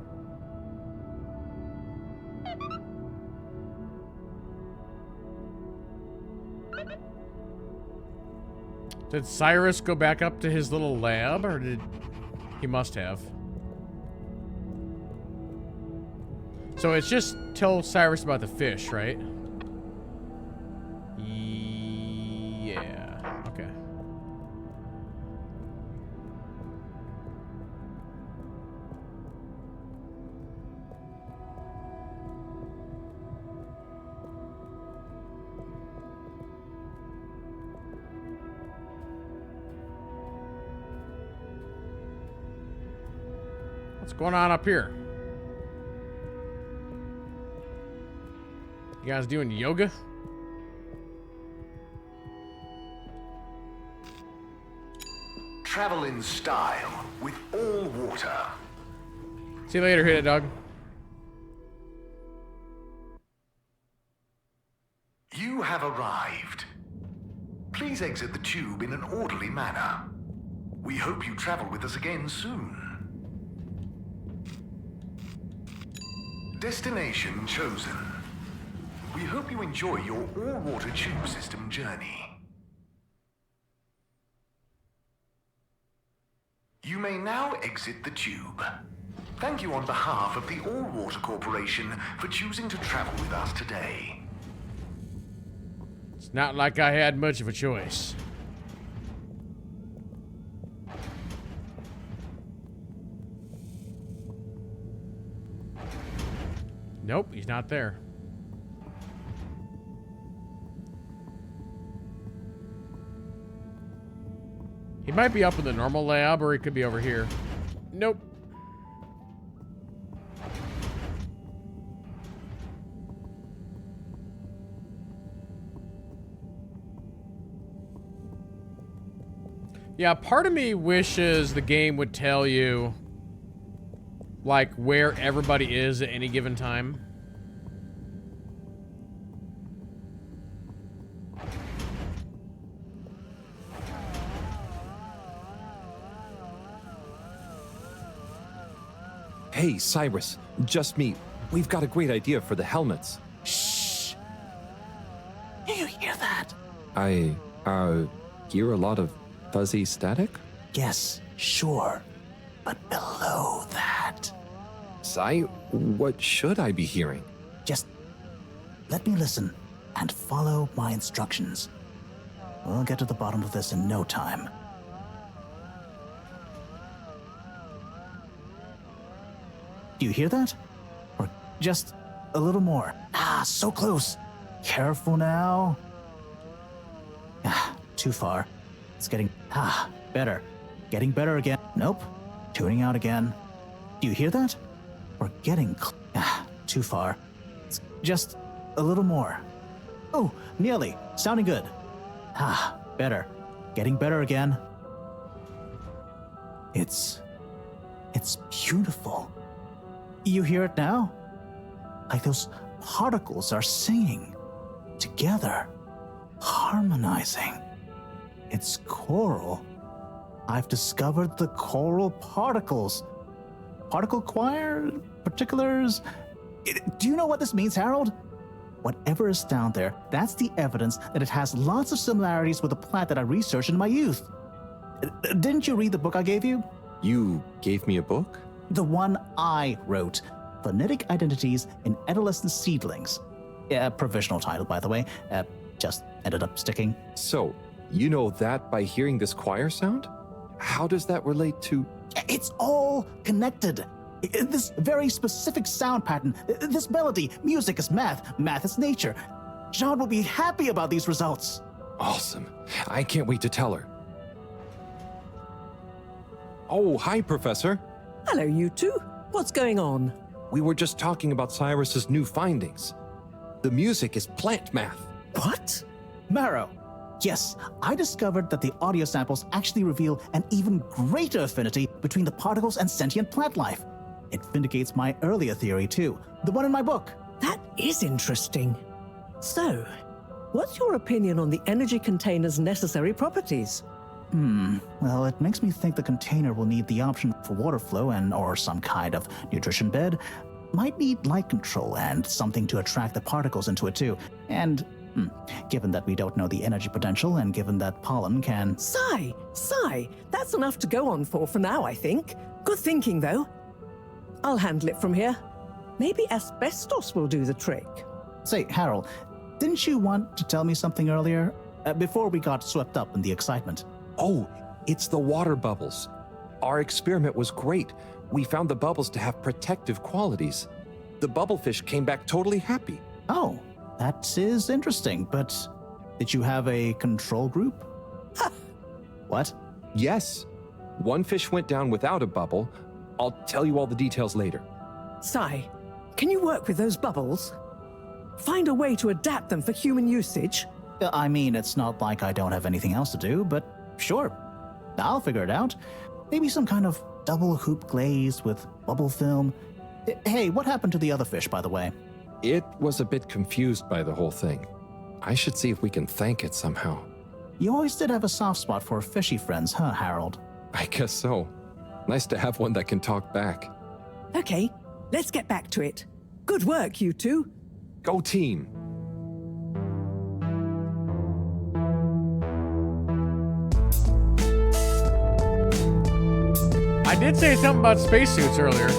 Did Cyrus go back up to his little lab, or did he must have? So it's just tell Cyrus about the fish, right? Yeah. Okay. What's going on up here? You guys doing yoga? Travel in style with all water. See you later, hit it, dog. You have arrived. Please exit the tube in an orderly manner. We hope you travel with us again soon. Destination chosen. We hope you enjoy your all-water tube system journey. You may now exit the tube. Thank you on behalf of the All-Water Corporation for choosing to travel with us today. It's not like I had much of a choice. Nope, he's not there. He might be up in the normal lab, or he could be over here. Nope. Yeah, part of me wishes the game would tell you, like, where everybody is at any given time. Hey, Cyrus, just me. We've got a great idea for the helmets. Shh. Do you hear that? I, hear a lot of fuzzy static? Yes, sure. But below that. Cy, what should I be hearing? Just let me listen and follow my instructions. We'll get to the bottom of this in no time. Do you hear that? Or just a little more? Ah, so close. Careful now. Ah, too far. It's getting, better. Getting better again. Nope. Tuning out again. Do you hear that? We're getting, too far. It's just a little more. Oh, nearly. Sounding good. Ah, better. Getting better again. It's beautiful. You hear it now? Like those particles are singing together, harmonizing. It's choral. I've discovered the choral particles. Particle choir? Particulars? Do you know what this means, Harold? Whatever is down there, that's the evidence that it has lots of similarities with a plant that I researched in my youth. Didn't you read the book I gave you? You gave me a book? The one I wrote. Planitic Identities in Adolescent Seedlings. Provisional title, by the way. Just ended up sticking. So, you know that by hearing this choir sound? How does that relate to... It's all connected. This very specific sound pattern, this melody, music is math, math is nature. John will be happy about these results. Awesome. I can't wait to tell her. Oh, hi, Professor. Hello, you two. What's going on? We were just talking about Cyrus's new findings. The music is plant math. What? Marrow. Yes, I discovered that the audio samples actually reveal an even greater affinity between the particles and sentient plant life. It vindicates my earlier theory, too, the one in my book. That is interesting. So, what's your opinion on the energy container's necessary properties? Well, it makes me think the container will need the option for water flow or some kind of nutrition bed. Might need light control and something to attract the particles into it, too. And given that we don't know the energy potential and given that pollen can... Sigh! That's enough to go on for now, I think. Good thinking, though. I'll handle it from here. Maybe asbestos will do the trick. Say, Harold, didn't you want to tell me something earlier? Before we got swept up in the excitement. Oh, it's the water bubbles. Our experiment was great. We found the bubbles to have protective qualities. The bubblefish came back totally happy. Oh, that is interesting, but did you have a control group? What? Yes. One fish went down without a bubble. I'll tell you all the details later. Sai, can you work with those bubbles? Find a way to adapt them for human usage? I mean, it's not like I don't have anything else to do, but sure. I'll figure it out. Maybe some kind of double hoop glaze with bubble film. Hey, what happened to the other fish, by the way? It was a bit confused by the whole thing. I should see if we can thank it somehow. You always did have a soft spot for fishy friends, huh, Harold? I guess so. Nice to have one that can talk back. Okay, let's get back to it. Good work, you two. Go team! I did say something about spacesuits earlier.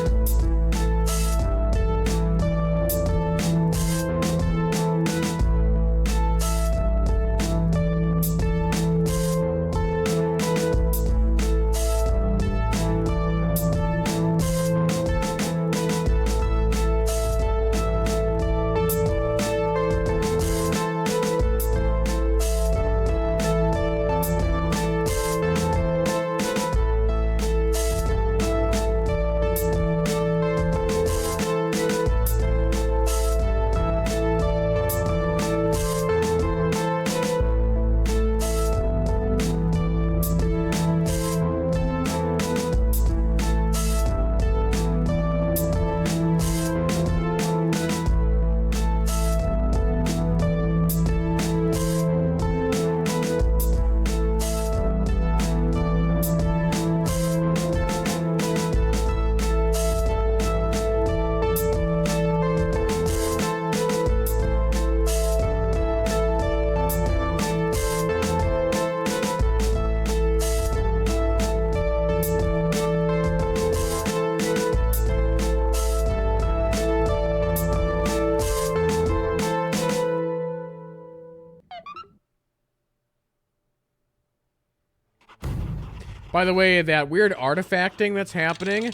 By the way, that weird artifacting that's happening,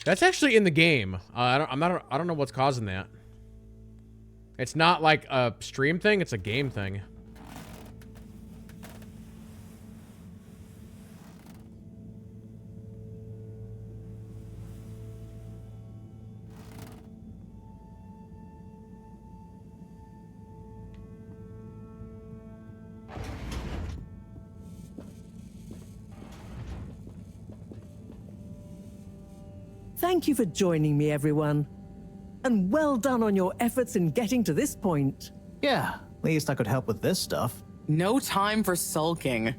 that's actually in the game. I don't know what's causing that. It's not like a stream thing, it's a game thing. Thank you for joining me, everyone. And well done on your efforts in getting to this point. Yeah, at least I could help with this stuff. No time for sulking.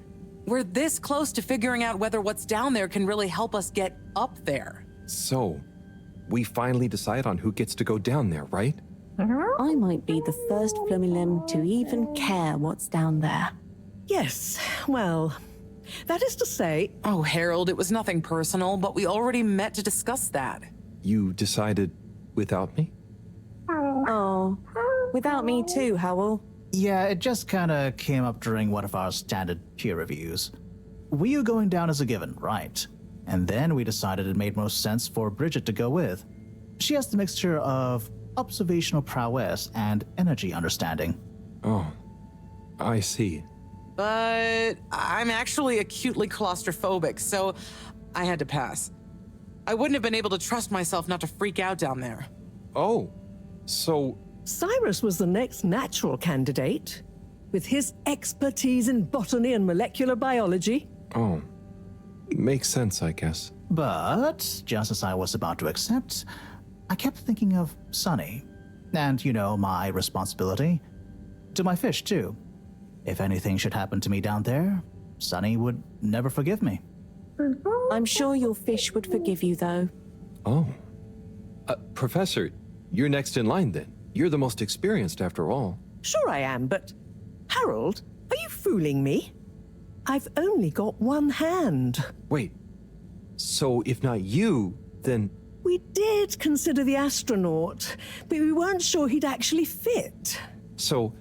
We're this close to figuring out whether what's down there can really help us get up there. So, we finally decide on who gets to go down there, right? I might be the first Flumilim to even care what's down there. Yes, well, that is to say... Oh, Harold, it was nothing personal, but we already met to discuss that. You decided without me? Oh, without me too, Howell. Yeah, it just kinda came up during one of our standard peer reviews. We are going down as a given, right? And then we decided it made most sense for Bridget to go with. She has the mixture of observational prowess and energy understanding. Oh, I see. But I'm actually acutely claustrophobic, so I had to pass. I wouldn't have been able to trust myself not to freak out down there. Oh, so... Cyrus was the next natural candidate. With his expertise in botany and molecular biology. Oh, makes sense, I guess. But, just as I was about to accept, I kept thinking of Sunny. And, you know, my responsibility. To my fish, too. If anything should happen to me down there, Sunny would never forgive me. I'm sure your fish would forgive you, though. Oh. Professor, you're next in line then. You're the most experienced after all. Sure I am, but... Harold, are you fooling me? I've only got one hand. Wait. So if not you, then... We did consider the astronaut, but we weren't sure he'd actually fit. So...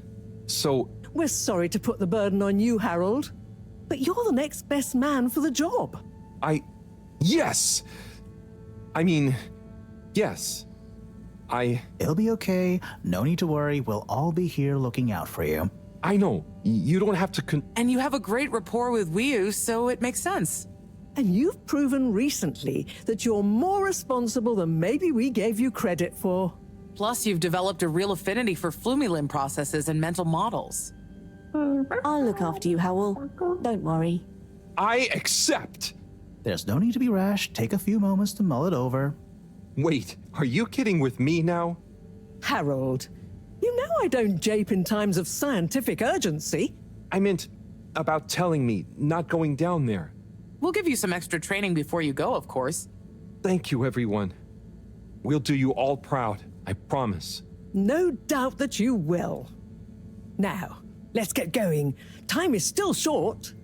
We're sorry to put the burden on you, Harold, but you're the next best man for the job. Yes! I mean, yes. It'll be okay. No need to worry. We'll all be here looking out for you. I know. You don't have to And you have a great rapport with Wiu, so it makes sense. And you've proven recently that you're more responsible than maybe we gave you credit for. Plus, you've developed a real affinity for flumilim processes and mental models. I'll look after you, Howell. Don't worry. I accept! There's no need to be rash. Take a few moments to mull it over. Wait, are you kidding with me now? Harold, you know I don't jape in times of scientific urgency. I meant about telling me, not going down there. We'll give you some extra training before you go, of course. Thank you, everyone. We'll do you all proud, I promise. No doubt that you will. Now, let's get going. Time is still short.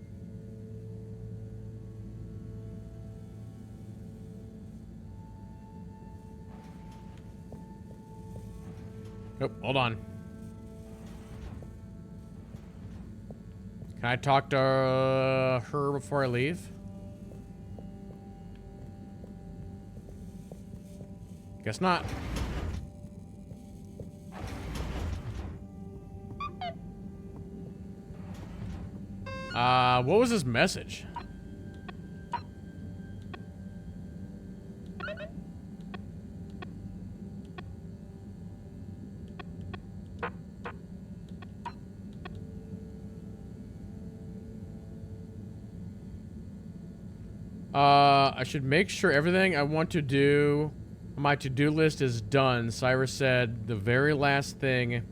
Oh, hold on. Can I talk to her before I leave? Guess not. What was his message? I should make sure everything I want to do on my to-do list is done. Cyrus said the very last thing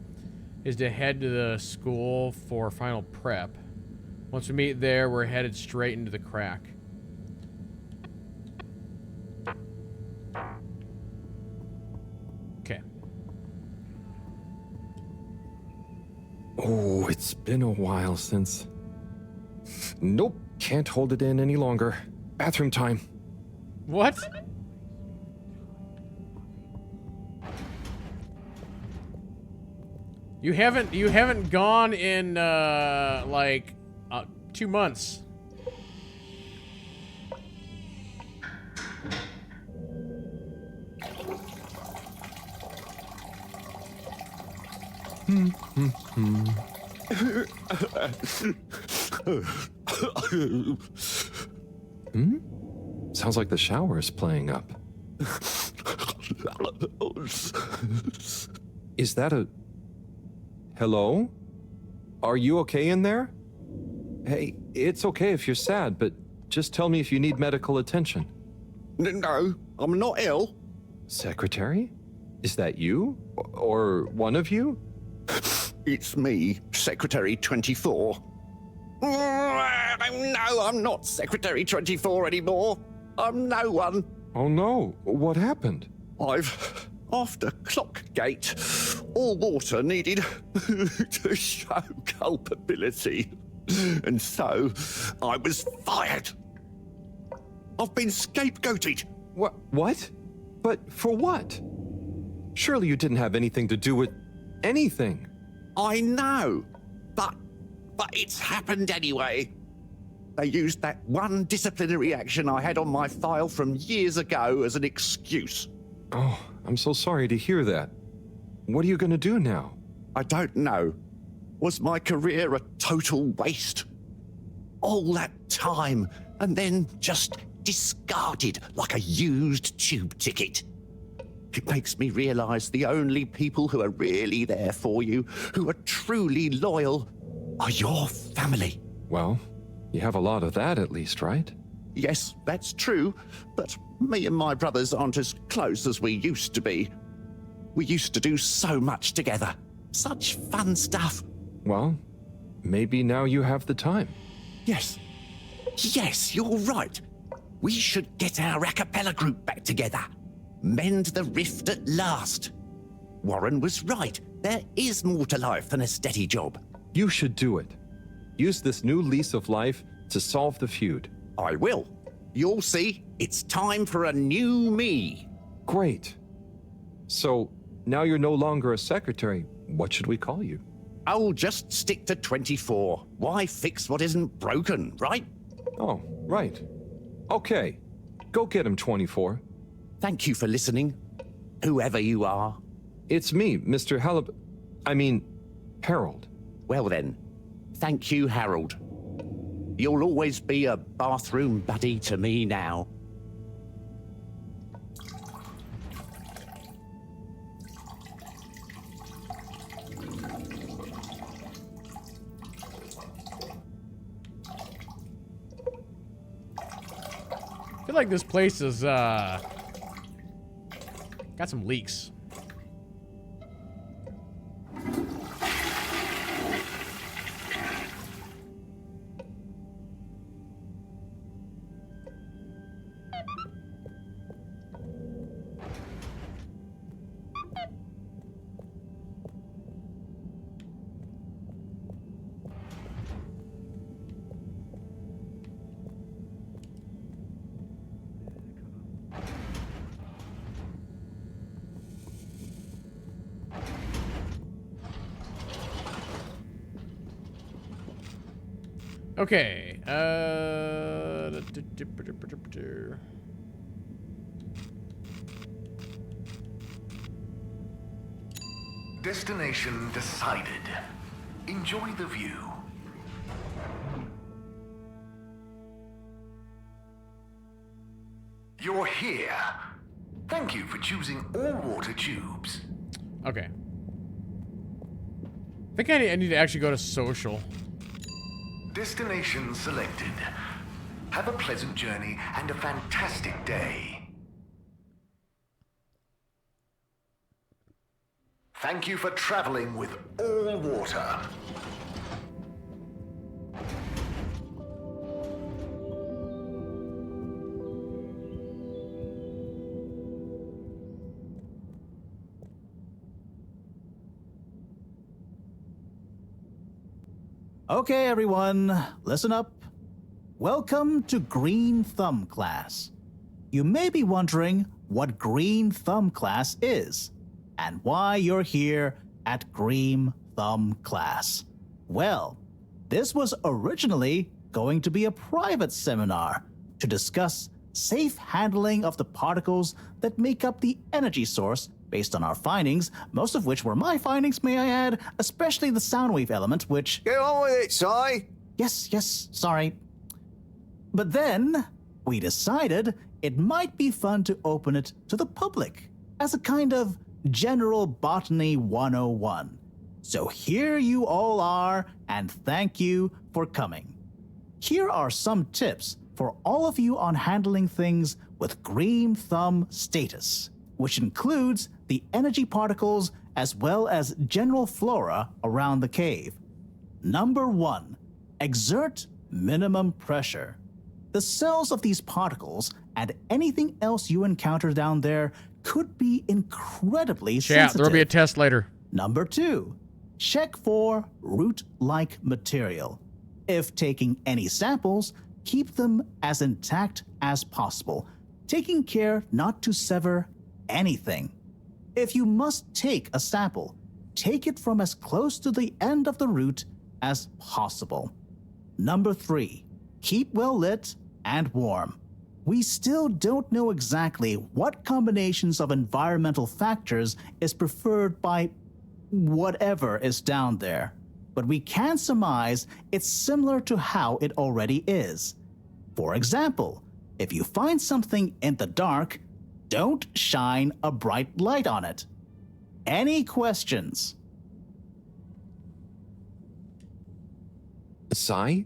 is to head to the school for final prep. Once we meet there, we're headed straight into the crack. Okay. Oh, it's been a while since... Nope, can't hold it in any longer. Bathroom time. What? You haven't gone in like 2 months. Sounds like the shower is playing up. Is that a... Hello? Are you okay in there? Hey, it's okay if you're sad, but just tell me if you need medical attention. No, I'm not ill. Secretary? Is that you? Or one of you? It's me, Secretary 24. No, I'm not Secretary 24 anymore. I'm no one. Oh no, what happened? After Clockgate, all water needed to show culpability. And so, I was fired. I've been scapegoated. What? But for what? Surely you didn't have anything to do with anything. I know, but it's happened anyway. They used that one disciplinary action I had on my file from years ago as an excuse. Oh, I'm so sorry to hear that. What are you going to do now? I don't know. Was my career a total waste? All that time, and then just discarded like a used tube ticket. It makes me realize the only people who are really there for you, who are truly loyal, are your family. Well, you have a lot of that at least, right? Yes, that's true, but me and my brothers aren't as close as we used to be. We used to do so much together. Such fun stuff. Well, maybe now you have the time. Yes. Yes, you're right. We should get our a cappella group back together. Mend the rift at last. Warren was right. There is more to life than a steady job. You should do it. Use this new lease of life to solve the feud. I will. You'll see. It's time for a new me. Great. So, now you're no longer a secretary. What should we call you? I'll just stick to 24. Why fix what isn't broken, right? Oh, right. Okay. Go get him, 24. Thank you for listening, whoever you are. It's me, Mr. Harold. Well then, thank you, Harold. You'll always be a bathroom buddy to me now. I feel like this place is, got some leaks. Okay, Destination decided. Enjoy the view. You're here. Thank you for choosing all water tubes. Okay. I think I need to actually go to social. Destination selected. Have a pleasant journey and a fantastic day. Thank you for traveling with all water. Okay, everyone, listen up. Welcome to Green Thumb class. You may be wondering what Green Thumb class is and why you're here at Green Thumb class. Well, this was originally going to be a private seminar to discuss safe handling of the particles that make up the energy source based on our findings, most of which were my findings, may I add, especially the sound wave element, which... Get on with it, Si! Yes, sorry. But then, we decided it might be fun to open it to the public as a kind of general botany 101. So here you all are, and thank you for coming. Here are some tips for all of you on handling things with Green Thumb status, which includes the energy particles as well as general flora around the cave. Number 1, exert minimum pressure. The cells of these particles and anything else you encounter down there could be incredibly sensitive. There'll be a test later. Number 2, check for root-like material. If taking any samples, keep them as intact as possible, taking care not to sever anything. if you must take a sample, take it from as close to the end of the route as possible. Number 3, keep well lit and warm. We still don't know exactly what combinations of environmental factors is preferred by whatever is down there, but we can surmise it's similar to how it already is. For example, if you find something in the dark, don't shine a bright light on it. Any questions? Sai,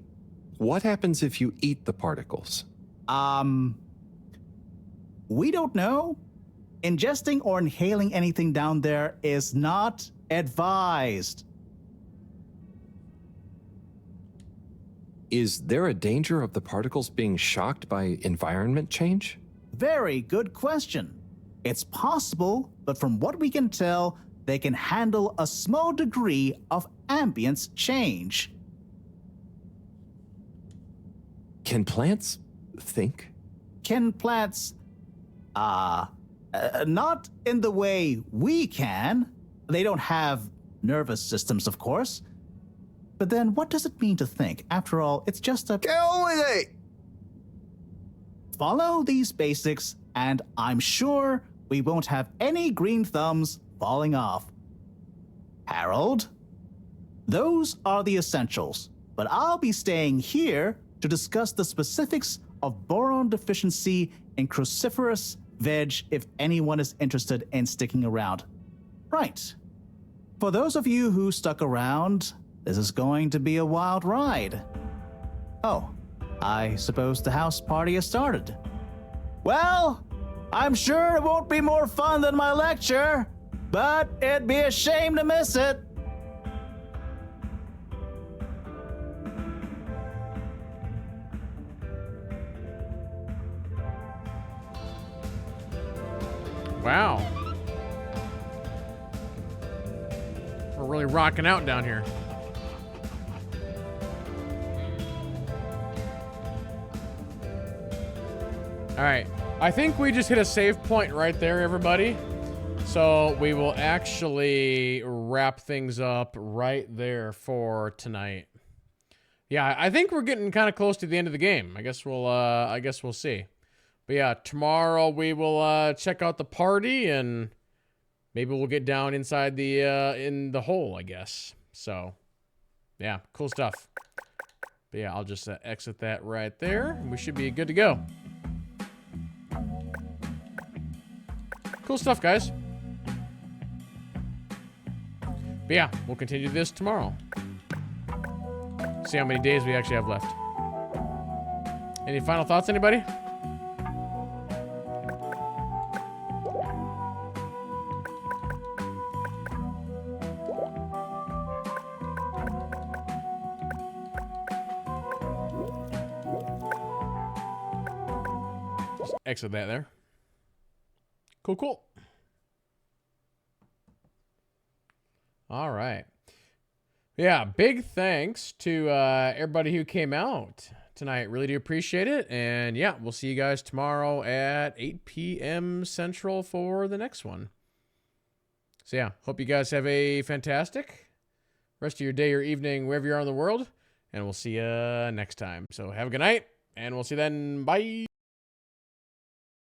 what happens if you eat the particles? We don't know. Ingesting or inhaling anything down there is not advised. Is there a danger of the particles being shocked by environment change? Very good question. It's possible, but from what we can tell, they can handle a small degree of ambience change. Can plants think? Can plants, not in the way we can. They don't have nervous systems, of course. But then what does it mean to think? After all, it's just a... Get on with it! Follow these basics, and I'm sure we won't have any green thumbs falling off. Harold? Those are the essentials, but I'll be staying here to discuss the specifics of boron deficiency in cruciferous veg if anyone is interested in sticking around. Right. For those of you who stuck around, this is going to be a wild ride. Oh, I suppose the house party has started. Well, I'm sure it won't be more fun than my lecture, but it'd be a shame to miss it. Wow. We're really rocking out down here. All right. I think we just hit a save point right there, everybody. So we will actually wrap things up right there for tonight. Yeah, I think we're getting kind of close to the end of the game. I guess we'll see. But yeah, tomorrow we will check out the party and maybe we'll get down inside the in the hole, I guess. So, yeah, cool stuff. But yeah, I'll just exit that right there, and we should be good to go. Cool stuff, guys. But yeah, we'll continue this tomorrow. See how many days we actually have left. Any final thoughts, anybody? Just exit that there. Cool. All right. Yeah, big thanks to everybody who came out tonight. Really do appreciate it. And yeah, we'll see you guys tomorrow at 8 p.m. Central for the next one. So yeah, hope you guys have a fantastic rest of your day or evening, wherever you are in the world. And we'll see you next time. So have a good night, and we'll see you then. Bye.